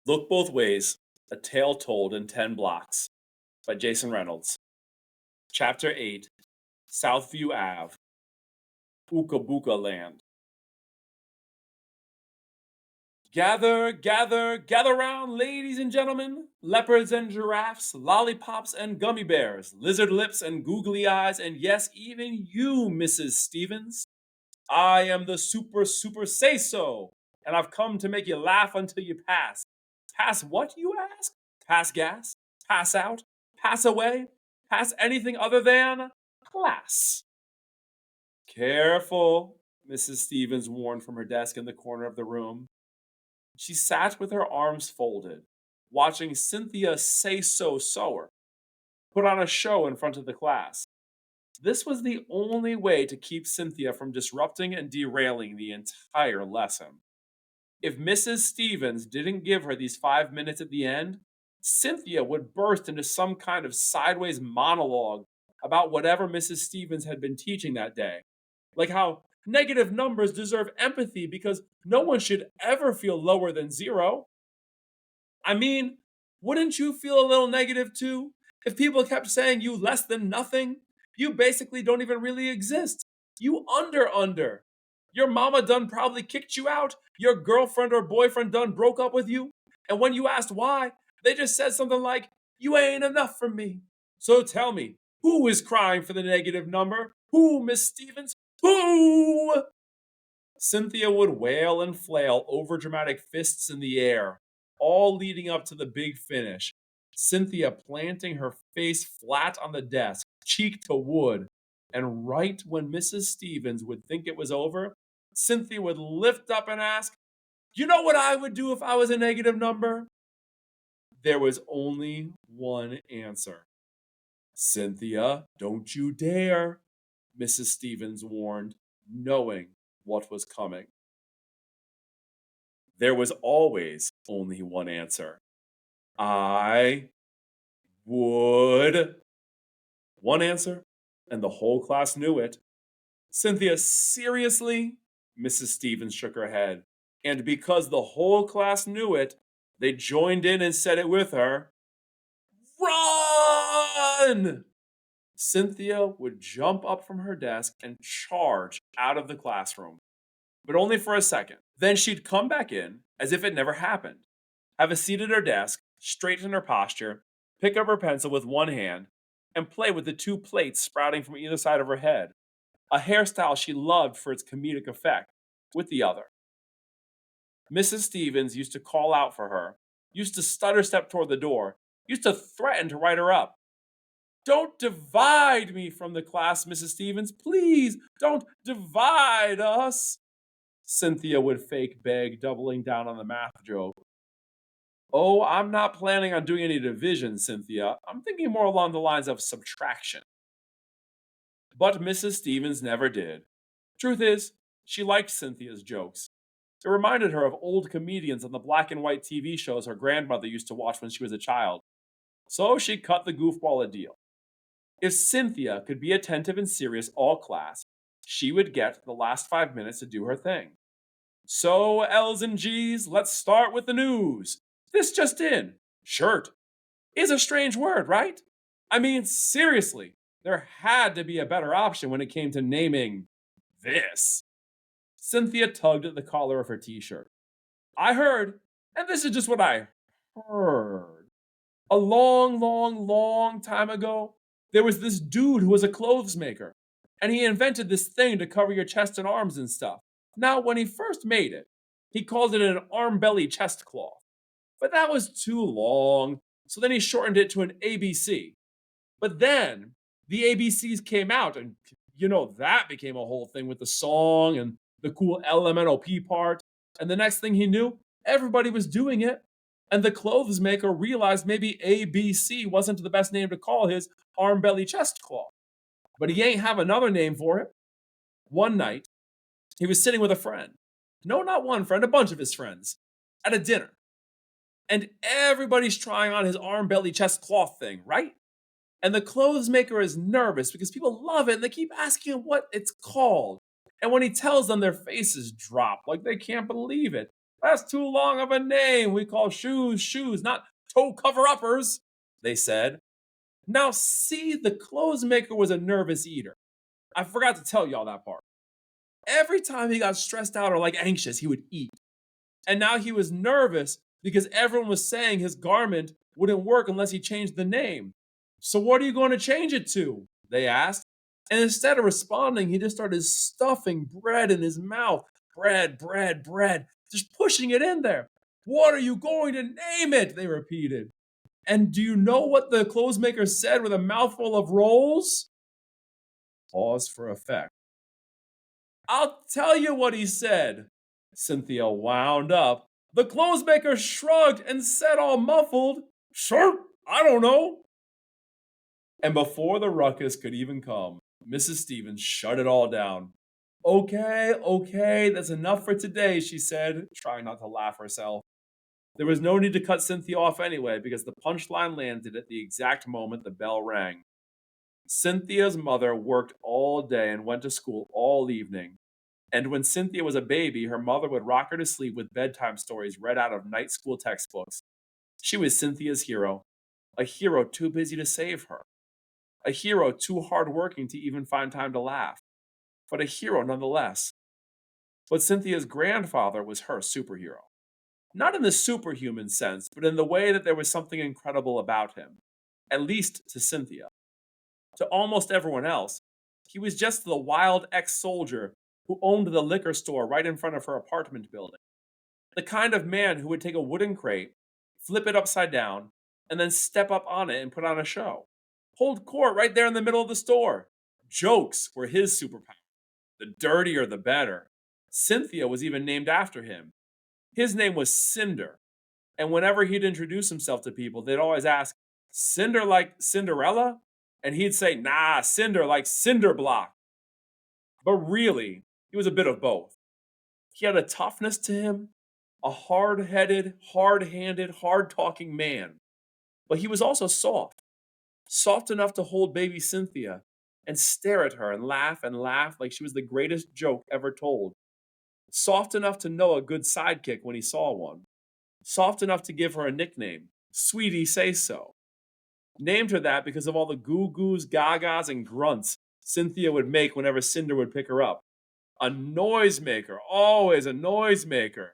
Look Both Ways, A Tale Told in 10 Blocks by Jason Reynolds. Chapter 8, Southview Ave, Ooka Booka Land. Gather, gather, gather round, ladies and gentlemen, leopards and giraffes, lollipops and gummy bears, lizard lips and googly eyes, and yes, even you, Mrs. Stevens. I am the super say-so, and I've come to make you laugh until you pass. Pass what, you ask? Pass gas? Pass out? Pass away? Pass anything other than class. Careful, Mrs. Stevens warned from her desk in the corner of the room. She sat with her arms folded, watching Cynthia say-so sewer put on a show in front of the class. This was the only way to keep Cynthia from disrupting and derailing the entire lesson. If Mrs. Stevens didn't give her these 5 minutes at the end, Cynthia would burst into some kind of sideways monologue about whatever Mrs. Stevens had been teaching that day. Like how negative numbers deserve empathy because no one should ever feel lower than zero. I mean, wouldn't you feel a little negative too? If people kept saying you less than nothing, you basically don't even really exist. You under. Your mama done probably kicked you out. Your girlfriend or boyfriend done broke up with you. And when you asked why, they just said something like, you ain't enough for me. So tell me, who is crying for the negative number? Who, Miss Stevens? Who? Cynthia would wail and flail over dramatic fists in the air, all leading up to the big finish. Cynthia planting her face flat on the desk, cheek to wood. And right when Mrs. Stevens would think it was over, Cynthia would lift up and ask, you know what I would do if I was a negative number? There was only one answer. Cynthia, don't you dare, Mrs. Stevens warned, knowing what was coming. There was always only one answer. I would. One answer, and the whole class knew it. Cynthia, seriously? Mrs. Stevens shook her head. And because the whole class knew it, they joined in and said it with her. Run! Cynthia would jump up from her desk and charge out of the classroom, but only for a second. Then she'd come back in as if it never happened, have a seat at her desk, straighten her posture, pick up her pencil with one hand, and play with the two plates sprouting from either side of her head, a hairstyle she loved for its comedic effect, with the other. Mrs. Stevens used to call out for her, used to stutter step toward the door, used to threaten to write her up. Don't divide me from the class, Mrs. Stevens. Please, don't divide us. Cynthia would fake beg, doubling down on the math joke. Oh, I'm not planning on doing any division, Cynthia. I'm thinking more along the lines of subtraction. But Mrs. Stevens never did. Truth is, she liked Cynthia's jokes. It reminded her of old comedians on the black and white TV shows her grandmother used to watch when she was a child. So she cut the goofball a deal. If Cynthia could be attentive and serious all class, she would get the last 5 minutes to do her thing. So, L's and G's, let's start with the news. This just in. Shirt is a strange word, right? I mean, seriously, there had to be a better option when it came to naming this. Cynthia tugged at the collar of her t-shirt. I heard, and this is just what I heard. A long time ago, there was this dude who was a clothes maker, and he invented this thing to cover your chest and arms and stuff. Now, when he first made it, he called it an arm belly chest cloth. But that was too long, so then he shortened it to an ABC. But then the ABCs came out, and that became a whole thing with the song and the cool LMNOP part. And the next thing he knew, everybody was doing it. And the clothes maker realized maybe ABC wasn't the best name to call his arm belly chest cloth. But he ain't have another name for it. One night, he was sitting with a friend. No, not one friend, a bunch of his friends, at a dinner. And everybody's trying on his arm belly chest cloth thing, right? And the clothes maker is nervous because people love it and they keep asking him what it's called. And when he tells them, their faces drop like they can't believe it. That's too long of a name. We call shoes shoes, not toe cover uppers, they said. Now, see, the clothes maker was a nervous eater. I forgot to tell y'all that part. Every time he got stressed out or like anxious, he would eat. And now he was nervous because everyone was saying his garment wouldn't work unless he changed the name. So, what are you going to change it to? They asked. And instead of responding, he just started stuffing bread in his mouth. Bread, bread, bread, just pushing it in there. What are you going to name it? They repeated. And do you know what the clothes maker said with a mouthful of rolls? Pause for effect. I'll tell you what he said. Cynthia wound up. The clothes maker shrugged and said, all muffled, Sure, I don't know. And before the ruckus could even come, Mrs. Stevens shut it all down. Okay, okay, that's enough for today, she said, trying not to laugh herself. There was no need to cut Cynthia off anyway, because the punchline landed at the exact moment the bell rang. Cynthia's mother worked all day and went to school all evening. And when Cynthia was a baby, her mother would rock her to sleep with bedtime stories read out of night school textbooks. She was Cynthia's hero, a hero too busy to save her, a hero too hardworking to even find time to laugh, but a hero nonetheless. But Cynthia's grandfather was her superhero. Not in the superhuman sense, but in the way that there was something incredible about him, at least to Cynthia. To almost everyone else, he was just the wild ex soldier who owned the liquor store right in front of her apartment building. The kind of man who would take a wooden crate, flip it upside down, and then step up on it and put on a show. Hold court right there in the middle of the store. Jokes were his superpower. The dirtier, the better. Cynthia was even named after him. His name was Cinder, and whenever he'd introduce himself to people, they'd always ask, Cinder like Cinderella? And he'd say, Nah, Cinder like Cinder Block. But really, he was a bit of both. He had a toughness to him, a hard headed, hard handed, hard talking man. But he was also soft, soft enough to hold baby Cynthia and stare at her and laugh like she was the greatest joke ever told. Soft enough to know a good sidekick when he saw one. Soft enough to give her a nickname, Sweetie Say So. Named her that because of all the goo goos, gagas, and grunts Cynthia would make whenever Cinder would pick her up. A noisemaker, always a noisemaker.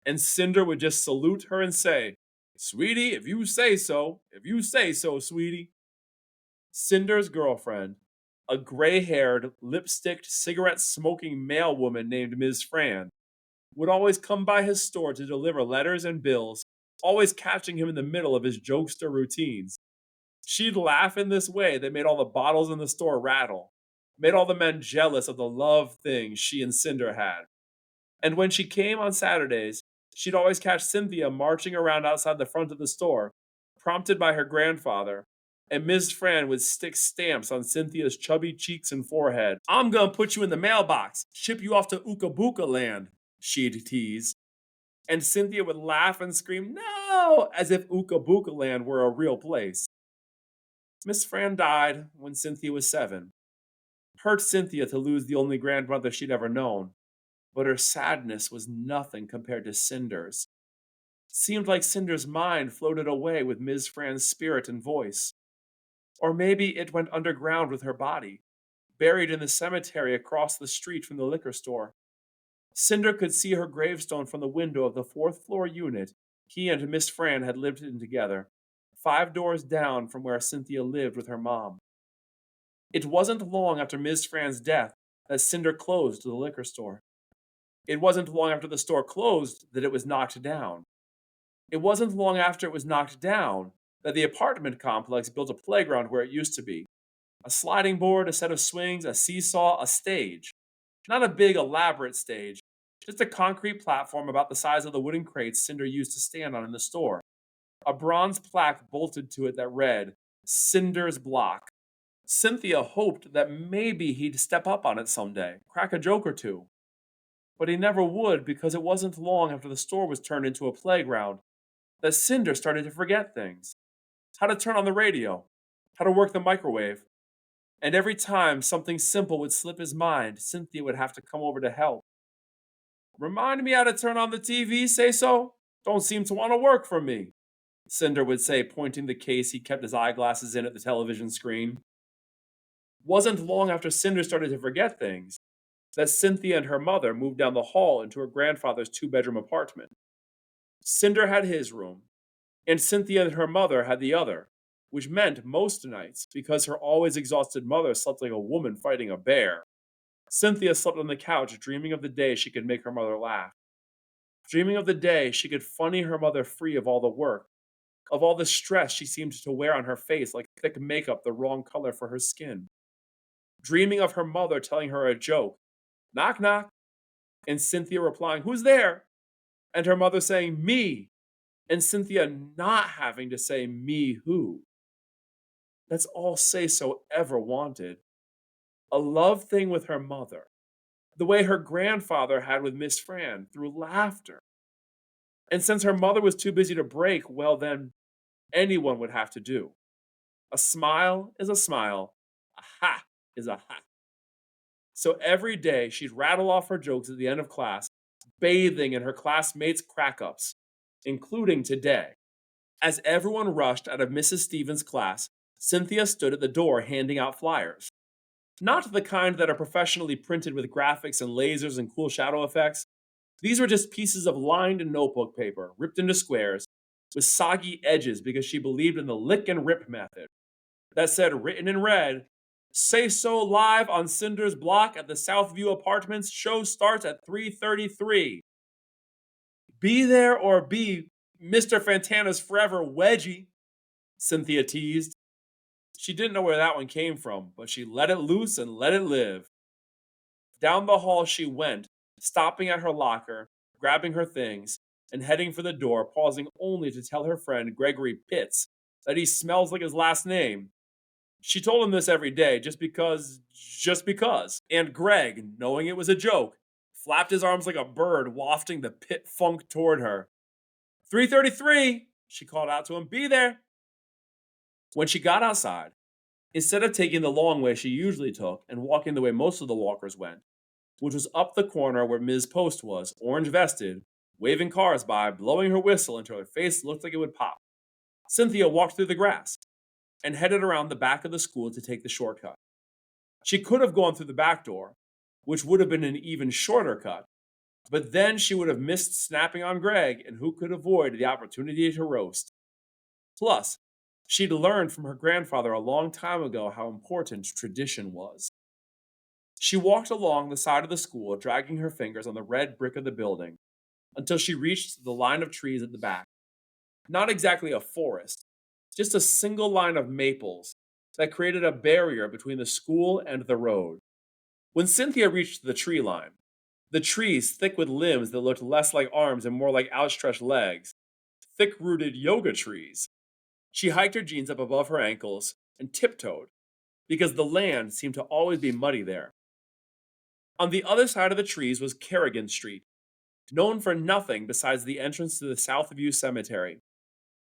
And Cinder would just salute her and say, Sweetie, if you say so, sweetie. Cinder's girlfriend, a gray haired, lipsticked, cigarette smoking male woman named Ms. Fran, would always come by his store to deliver letters and bills, always catching him in the middle of his jokester routines. She'd laugh in this way that made all the bottles in the store rattle, made all the men jealous of the love thing she and Cinder had. And when she came on Saturdays, she'd always catch Cynthia marching around outside the front of the store, prompted by her grandfather, and Ms. Fran would stick stamps on Cynthia's chubby cheeks and forehead. I'm gonna put you in the mailbox, ship you off to Ookabuka land, she'd tease. And Cynthia would laugh and scream, No! As if Ookabuka land were a real place. Miss Fran died when Cynthia was 7. Hurt Cynthia to lose the only grandmother she'd ever known, but her sadness was nothing compared to Cinder's. Seemed like Cinder's mind floated away with Ms. Fran's spirit and voice. Or maybe it went underground with her body, buried in the cemetery across the street from the liquor store. Cinder could see her gravestone from the window of the fourth floor unit he and Miss Fran had lived in together, 5 doors down from where Cynthia lived with her mom. It wasn't long after Miss Fran's death that Cinder closed the liquor store. It wasn't long after the store closed that it was knocked down. It wasn't long after it was knocked down that the apartment complex built a playground where it used to be. A sliding board, a set of swings, a seesaw, a stage. Not a big, elaborate stage, just a concrete platform about the size of the wooden crates Cinder used to stand on in the store. A bronze plaque bolted to it that read, Cinder's Block. Cynthia hoped that maybe he'd step up on it someday, crack a joke or two. But he never would, because it wasn't long after the store was turned into a playground that Cinder started to forget things. How to turn on the radio, how to work the microwave. And every time something simple would slip his mind, Cynthia would have to come over to help. Remind me how to turn on the TV, say so? Don't seem to want to work for me, Cinder would say, pointing the case he kept his eyeglasses in at the television screen. Wasn't long after Cinder started to forget things that Cynthia and her mother moved down the hall into her grandfather's two-bedroom apartment. Cinder had his room, and Cynthia and her mother had the other, which meant most nights, because her always exhausted mother slept like a woman fighting a bear, Cynthia slept on the couch dreaming of the day she could make her mother laugh, dreaming of the day she could funny her mother free of all the work, of all the stress she seemed to wear on her face like thick makeup the wrong color for her skin, dreaming of her mother telling her a joke, knock knock, and Cynthia replying, "Who's there?" and her mother saying, "Me," and Cynthia not having to say, "Me who." That's all Say So ever wanted. A love thing with her mother, the way her grandfather had with Miss Fran, through laughter. And since her mother was too busy to break, well, then anyone would have to do. A smile is a smile, a ha is a ha. So every day she'd rattle off her jokes at the end of class, bathing in her classmates' crack ups, including today. As everyone rushed out of Mrs. Stevens' class, Cynthia stood at the door handing out flyers. Not the kind that are professionally printed with graphics and lasers and cool shadow effects. These were just pieces of lined notebook paper, ripped into squares, with soggy edges because she believed in the lick and rip method. That said, written in red, "Say So live on Cinder's block at the Southview Apartments. Show starts at 3:33. Be there or be Mr. Fantana's forever wedgie," Cynthia teased. She didn't know where that one came from, but she let it loose and let it live. Down the hall she went, stopping at her locker, grabbing her things, and heading for the door, pausing only to tell her friend Gregory Pitts that he smells like his last name. She told him this every day just because, just because. And Greg, knowing it was a joke, flapped his arms like a bird, wafting the pit funk toward her. 3:33, she called out to him. Be there. When she got outside, instead of taking the long way she usually took and walking the way most of the walkers went, which was up the corner where Ms. Post was, orange vested, waving cars by, blowing her whistle until her face looked like it would pop, Cynthia walked through the grass and headed around the back of the school to take the shortcut. She could have gone through the back door, which would have been an even shorter cut, but then she would have missed snapping on Greg, and who could avoid the opportunity to roast? Plus, she'd learned from her grandfather a long time ago how important tradition was. She walked along the side of the school, dragging her fingers on the red brick of the building, until she reached the line of trees at the back. Not exactly a forest, just a single line of maples that created a barrier between the school and the road. When Cynthia reached the tree line, the trees thick with limbs that looked less like arms and more like outstretched legs, thick-rooted yoga trees, she hiked her jeans up above her ankles and tiptoed, because the land seemed to always be muddy there. On the other side of the trees was Kerrigan Street, known for nothing besides the entrance to the Southview Cemetery.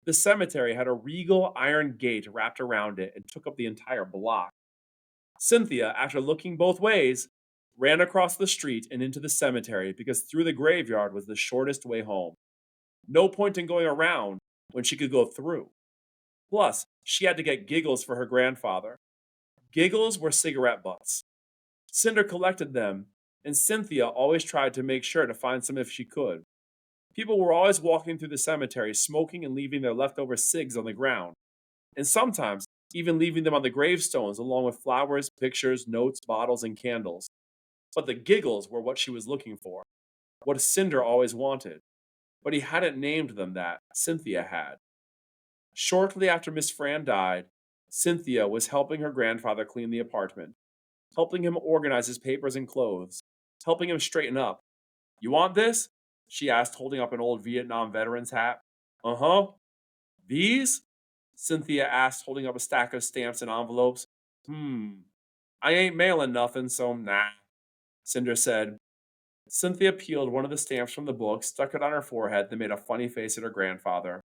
The cemetery had a regal iron gate wrapped around it and took up the entire block. Cynthia, after looking both ways, ran across the street and into the cemetery because through the graveyard was the shortest way home. No point in going around when she could go through. Plus, she had to get giggles for her grandfather. Giggles were cigarette butts. Cinder collected them, and Cynthia always tried to make sure to find some if she could. People were always walking through the cemetery, smoking and leaving their leftover cigs on the ground, and sometimes even leaving them on the gravestones along with flowers, pictures, notes, bottles, and candles. But the giggles were what she was looking for, what Cinder always wanted. But he hadn't named them that, Cynthia had. Shortly after Miss Fran died, Cynthia was helping her grandfather clean the apartment, helping him organize his papers and clothes, helping him straighten up. You want this? She asked, holding up an old Vietnam veteran's hat. Uh-huh. These? Cynthia asked, holding up a stack of stamps and envelopes. I ain't mailing nothing, so nah, Cinder said. Cynthia peeled one of the stamps from the book, stuck it on her forehead, then made a funny face at her grandfather.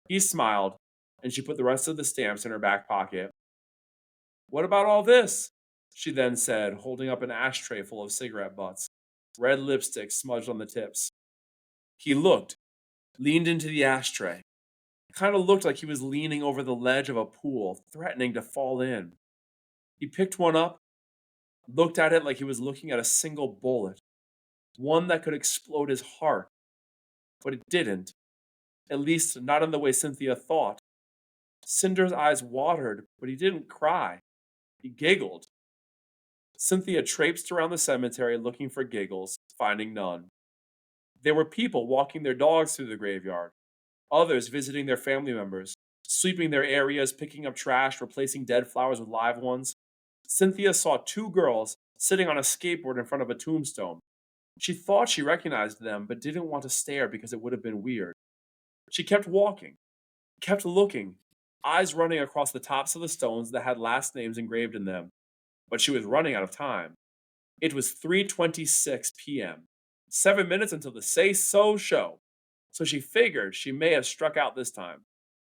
He smiled, and she put the rest of the stamps in her back pocket. What about all this? She then said, holding up an ashtray full of cigarette butts. red lipstick smudged on the tips. He looked, leaned into the ashtray. Kind of looked like he was leaning over the ledge of a pool, threatening to fall in. He picked one up, looked at it like he was looking at a single bullet, one that could explode his heart. But it didn't, at least not in the way Cynthia thought. Cinder's eyes watered, but he didn't cry. He giggled. Cynthia traipsed around the cemetery looking for giggles, finding none. There were people walking their dogs through the graveyard, others visiting their family members, sweeping their areas, picking up trash, replacing dead flowers with live ones. Cynthia saw two girls sitting on a skateboard in front of a tombstone. She thought she recognized them, but didn't want to stare because it would have been weird. She kept walking, kept looking, eyes running across the tops of the stones that had last names engraved in them. But she was running out of time. It was 3:26 p.m., 7 minutes until the Say So show. So she figured she may have struck out this time.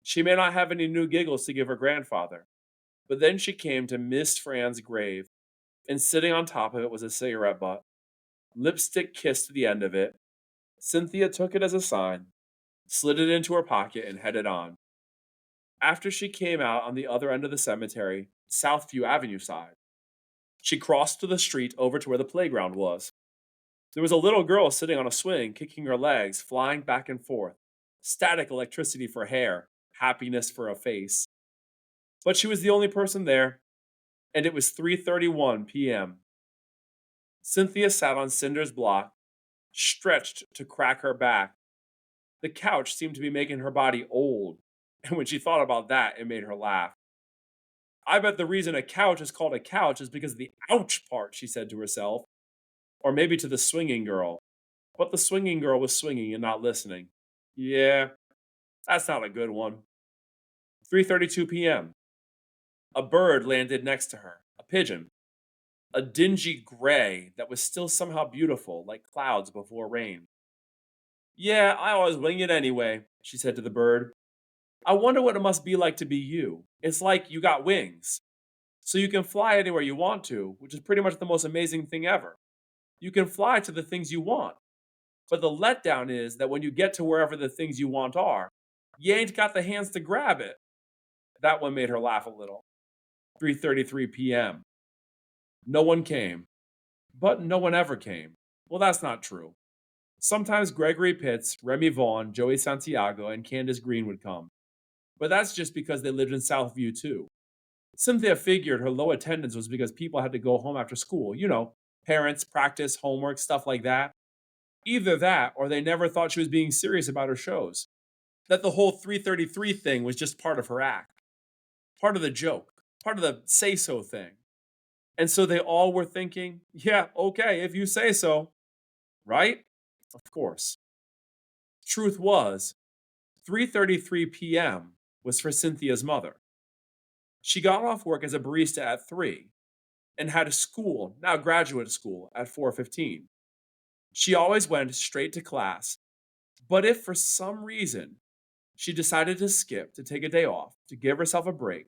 She may not have any new giggles to give her grandfather. But then she came to Miss Fran's grave, and sitting on top of it was a cigarette butt. Lipstick kissed the end of it. Cynthia took it as a sign, slid it into her pocket, and headed on. After she came out on the other end of the cemetery, Southview Avenue side, she crossed to the street over to where the playground was. There was a little girl sitting on a swing, kicking her legs, flying back and forth. Static electricity for hair, happiness for a face. But she was the only person there, and it was 3:31 p.m. Cynthia sat on Cinder's block, stretched to crack her back. The couch seemed to be making her body old, and when she thought about that, it made her laugh. I bet the reason a couch is called a couch is because of the ouch part, she said to herself, or maybe to the swinging girl. But the swinging girl was swinging and not listening. Yeah, that's not a good one. 3:32 p.m. A bird landed next to her, a pigeon, a dingy gray that was still somehow beautiful, like clouds before rain. Yeah, I always wing it anyway, she said to the bird. I wonder what it must be like to be you. It's like you got wings. So you can fly anywhere you want to, which is pretty much the most amazing thing ever. You can fly to the things you want. But the letdown is that when you get to wherever the things you want are, you ain't got the hands to grab it. That one made her laugh a little. 3:33 p.m. No one came. But no one ever came. Well, that's not true. Sometimes Gregory Pitts, Remy Vaughn, Joey Santiago, and Candace Green would come. But that's just because they lived in Southview too. Cynthia figured her low attendance was because people had to go home after school. Parents, practice, homework, stuff like that. Either that, or they never thought she was being serious about her shows. That the whole 3:33 thing was just part of her act. Part of the joke. Part of the say-so thing. And so they all were thinking, yeah, okay, if you say so. Right? Of course. Truth was, 3:33 p.m. was for Cynthia's mother. She got off work as a barista at 3 and had a school, now graduate school, at 4:15. She always went straight to class, but if for some reason she decided to skip, to take a day off, to give herself a break,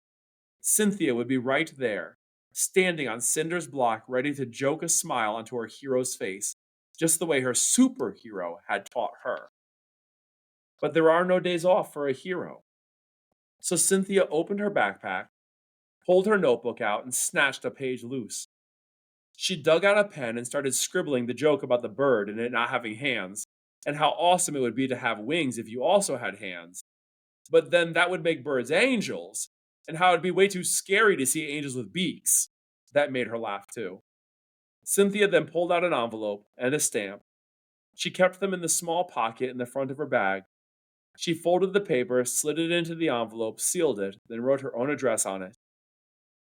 Cynthia would be right there, standing on Cinder's block, ready to joke a smile onto her hero's face, just the way her superhero had taught her. But there are no days off for a hero. So Cynthia opened her backpack, pulled her notebook out, and snatched a page loose. She dug out a pen and started scribbling the joke about the bird and it not having hands, and how awesome it would be to have wings if you also had hands. But then that would make birds angels, and how it'd be way too scary to see angels with beaks. That made her laugh too. Cynthia then pulled out an envelope and a stamp. She kept them in the small pocket in the front of her bag. She folded the paper, slid it into the envelope, sealed it, then wrote her own address on it.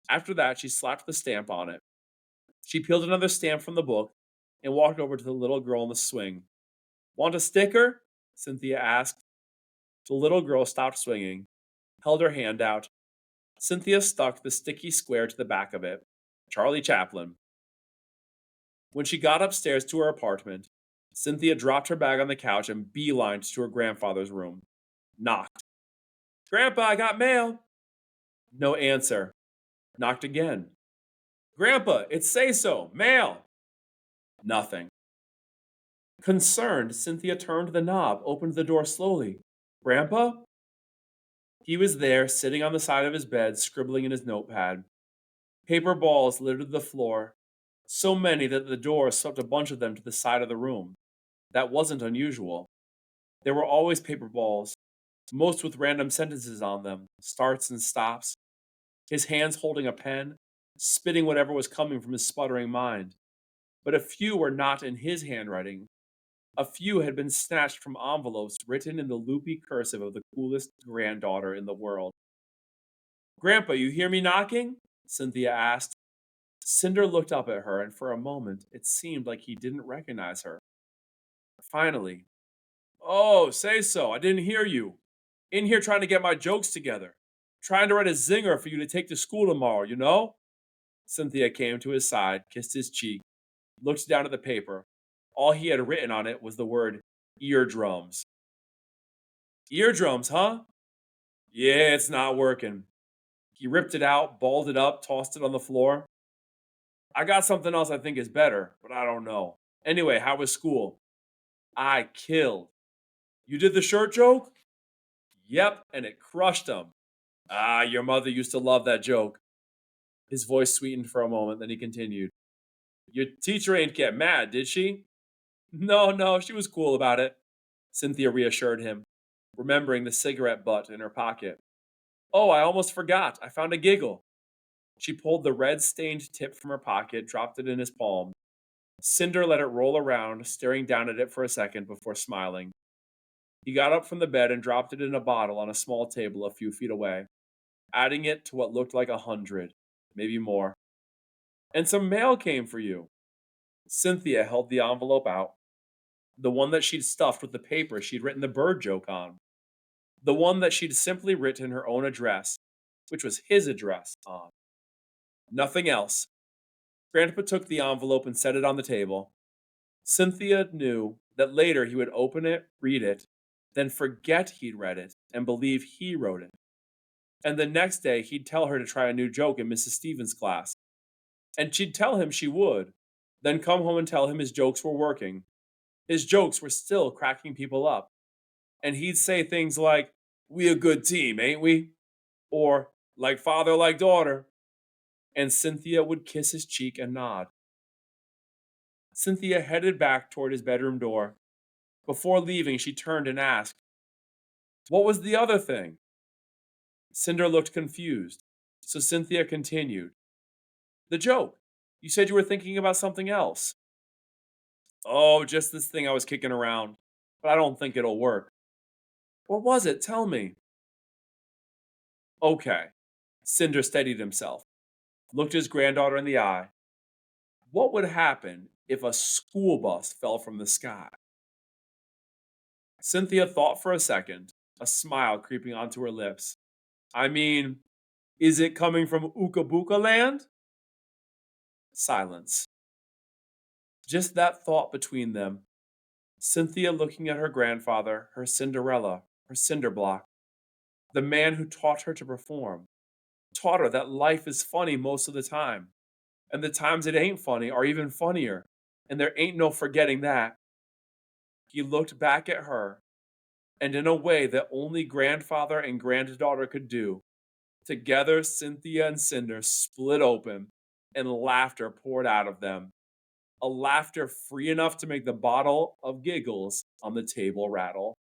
After that, she slapped the stamp on it. She peeled another stamp from the book and walked over to the little girl in the swing. Want a sticker? Cynthia asked. The little girl stopped swinging, held her hand out. Cynthia stuck the sticky square to the back of it. Charlie Chaplin. When she got upstairs to her apartment, Cynthia dropped her bag on the couch and beelined to her grandfather's room. Knocked. Grandpa, I got mail. No answer. Knocked again. Grandpa, it's Say So, mail. Nothing. Concerned, Cynthia turned the knob, opened the door slowly. Grandpa? He was there, sitting on the side of his bed, scribbling in his notepad. Paper balls littered the floor, so many that the door swept a bunch of them to the side of the room. That wasn't unusual. There were always paper balls, most with random sentences on them, starts and stops, his hands holding a pen, spitting whatever was coming from his sputtering mind. But a few were not in his handwriting. A few had been snatched from envelopes written in the loopy cursive of the coolest granddaughter in the world. Grandpa, you hear me knocking? Cynthia asked. Cinder looked up at her, and for a moment it seemed like he didn't recognize her. Finally, oh, say so. I didn't hear you. In here trying to get my jokes together. Trying to write a zinger for you to take to school tomorrow, you know? Cynthia came to his side, kissed his cheek, looked down at the paper. All he had written on it was the word eardrums. Eardrums, huh? Yeah, it's not working. He ripped it out, balled it up, tossed it on the floor. I got something else I think is better, but I don't know. Anyway, how was school? I killed. You did the shirt joke? Yep, and it crushed him. Ah, your mother used to love that joke. His voice sweetened for a moment, then he continued. Your teacher ain't get mad, did she? No, she was cool about it. Cynthia reassured him, remembering the cigarette butt in her pocket. Oh, I almost forgot. I found a giggle. She pulled the red stained tip from her pocket, dropped it in his palm. Cinder let it roll around, staring down at it for a second before smiling. He got up from the bed and dropped it in a bottle on a small table a few feet away, adding it to what looked like 100, maybe more. And some mail came for you. Cynthia held the envelope out, the one that she'd stuffed with the paper she'd written the bird joke on, the one that she'd simply written her own address, which was his address, on. Nothing else. Grandpa took the envelope and set it on the table. Cynthia knew that later he would open it, read it, then forget he'd read it and believe he wrote it. And the next day he'd tell her to try a new joke in Mrs. Stevens' class. And she'd tell him she would, then come home and tell him his jokes were working. His jokes were still cracking people up. And he'd say things like, we a good team, ain't we? Or, like father, like daughter. And Cynthia would kiss his cheek and nod. Cynthia headed back toward his bedroom door. Before leaving, she turned and asked, what was the other thing? Cinder looked confused, so Cynthia continued. The joke. You said you were thinking about something else. Oh, just this thing I was kicking around, but I don't think it'll work. What was it? Tell me. Okay. Cinder steadied himself, looked his granddaughter in the eye. What would happen if a school bus fell from the sky? Cynthia thought for a second, a smile creeping onto her lips. I mean, is it coming from Ooka Booka land? Silence. Just that thought between them. Cynthia looking at her grandfather, her Cinderella, her cinder block. The man who taught her to perform. Taught her that life is funny most of the time. And the times it ain't funny are even funnier. And there ain't no forgetting that. He looked back at her, and in a way that only grandfather and granddaughter could do, together Cynthia and Cinder split open, and laughter poured out of them. A laughter free enough to make the bottle of giggles on the table rattle.